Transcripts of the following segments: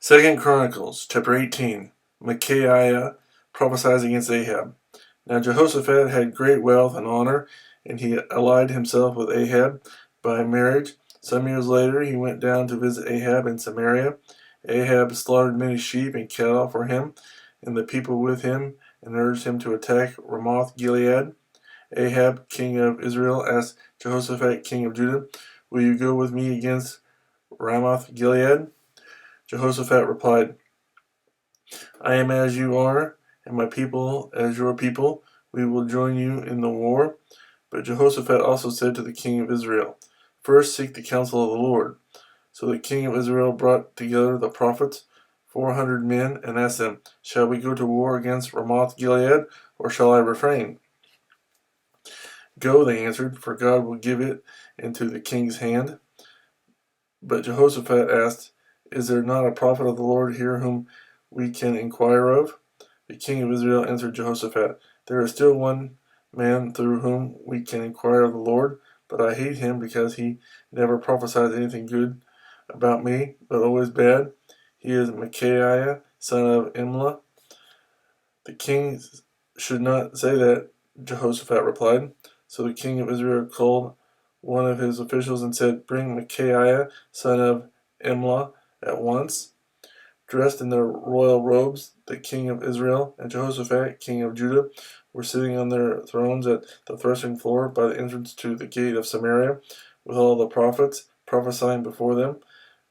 2 Chronicles, chapter 18. Micaiah prophesies against Ahab. Now Jehoshaphat had great wealth and honor, and he allied himself with Ahab by marriage. Some years later he went down to visit Ahab in Samaria. Ahab slaughtered many sheep and cattle for him, and the people with him, and urged him to attack Ramoth Gilead. Ahab, king of Israel, asked Jehoshaphat, king of Judah, "Will you go with me against Ramoth Gilead?" Jehoshaphat replied, "I am as you are, and my people as your people. We will join you in the war." But Jehoshaphat also said to the king of Israel, "First seek the counsel of the Lord." So the king of Israel brought together the prophets, 400 men, and asked them, "Shall we go to war against Ramoth Gilead, or shall I refrain?" "Go," they answered, "for God will give it into the king's hand." But Jehoshaphat asked, "Is there not a prophet of the Lord here whom we can inquire of?" The king of Israel answered Jehoshaphat, "There is still one man through whom we can inquire of the Lord, but I hate him because he never prophesies anything good about me, but always bad. He is Micaiah, son of Imlah." "The king should not say that," Jehoshaphat replied. So the king of Israel called one of his officials and said, "Bring Micaiah, son of Imlah, at once." Dressed in their royal robes, the king of Israel and Jehoshaphat, king of Judah, were sitting on their thrones at the threshing floor by the entrance to the gate of Samaria, with all the prophets prophesying before them.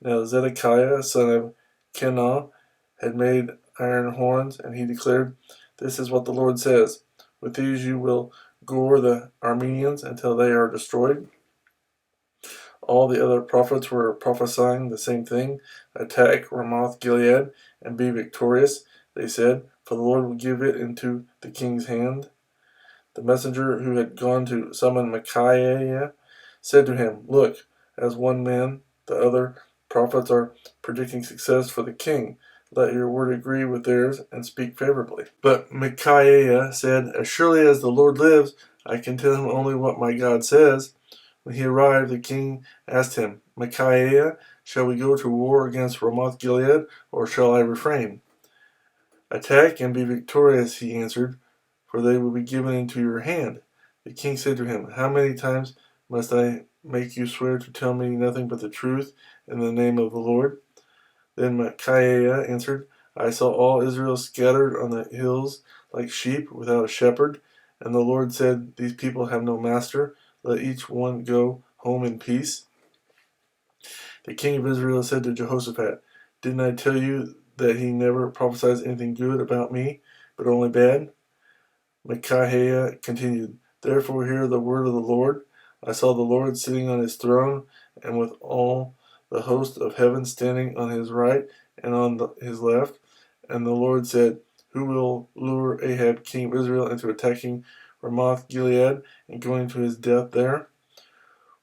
Now Zedekiah, son of Kenah, had made iron horns, and he declared, "This is what the Lord says. With these you will gore the Armenians until they are destroyed." All the other prophets were prophesying the same thing. "Attack Ramoth Gilead and be victorious," they said, "for the Lord will give it into the king's hand." The messenger who had gone to summon Micaiah said to him, "Look, as one man, the other prophets are predicting success for the king. Let your word agree with theirs and speak favorably." But Micaiah said, "As surely as the Lord lives, I can tell him only what my God says." When he arrived, the king asked him, "Micaiah, shall we go to war against Ramoth Gilead, or shall I refrain?" "Attack and be victorious," he answered, "for they will be given into your hand." The king said to him, "How many times must I make you swear to tell me nothing but the truth in the name of the Lord?" Then Micaiah answered, "I saw all Israel scattered on the hills like sheep without a shepherd, and the Lord said, 'These people have no master. Let each one go home in peace.'" The king of Israel said to Jehoshaphat, "Didn't I tell you that he never prophesies anything good about me, but only bad?" Micaiah continued, "Therefore hear the word of the Lord. I saw the Lord sitting on his throne, and with all the host of heaven standing on his right and on his left. And the Lord said, 'Who will lure Ahab, king of Israel, into attacking Ramoth Gilead and going to his death there?'"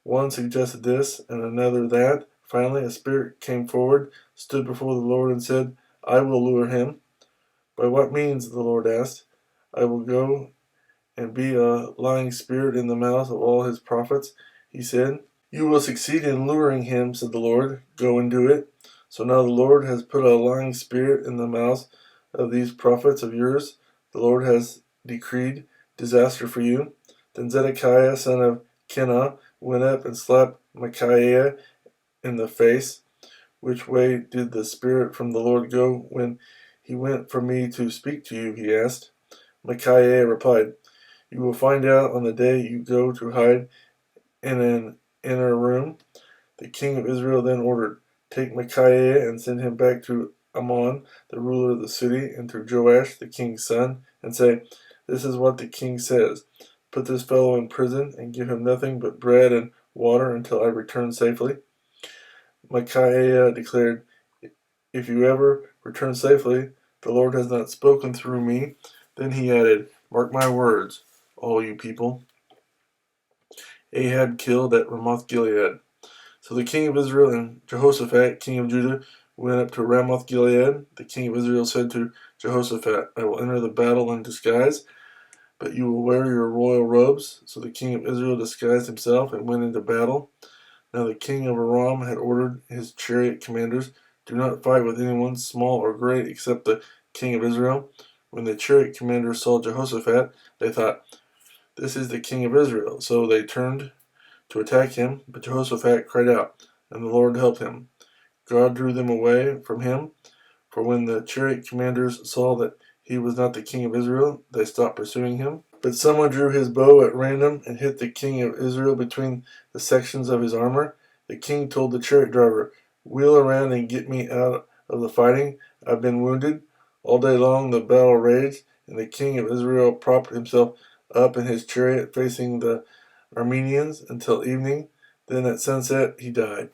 One suggested this, and another that. Finally, a spirit came forward, stood before the Lord, and said, "I will lure him." "By what means?" the Lord asked. "I will go and be a lying spirit in the mouth of all his prophets," he said. "You will succeed in luring him," said the Lord. "Go and do it." So now the Lord has put a lying spirit in the mouths of these prophets of yours. The Lord has decreed disaster for you. Then Zedekiah, son of Kenah, went up and slapped Micaiah in the face. "Which way did the spirit from the Lord go when he went from me to speak to you?" he asked. Micaiah replied, "You will find out on the day you go to hide in an inner room." The king of Israel then ordered, "Take Micaiah and send him back to Amon, the ruler of the city, and to Joash, the king's son, and say, 'This is what the king says. Put this fellow in prison and give him nothing but bread and water until I return safely.'" Micaiah declared, "If you ever return safely, the Lord has not spoken through me." Then he added, "Mark my words, all you people." Ahab killed at Ramoth Gilead. So the king of Israel and Jehoshaphat, king of Judah, went up to Ramoth Gilead. The king of Israel said to Jehoshaphat, "I will enter the battle in disguise, but you will wear your royal robes." So the king of Israel disguised himself and went into battle. Now the king of Aram had ordered his chariot commanders Do not fight with anyone, small or great, except the king of Israel. When the chariot commanders saw Jehoshaphat, they thought, this is the king of Israel. So they turned to attack him, but Jehoshaphat cried out, and the Lord helped him. God drew them away from him, for when the chariot commanders saw that he was not the king of Israel, they stopped pursuing him. But someone drew his bow at random and hit the king of Israel between the sections of his armor. The king told the chariot driver, wheel around and get me out of the fighting. I've been wounded. All day long the battle raged, and the king of Israel propped himself up in his chariot facing the Armenians until evening. Then at sunset he died.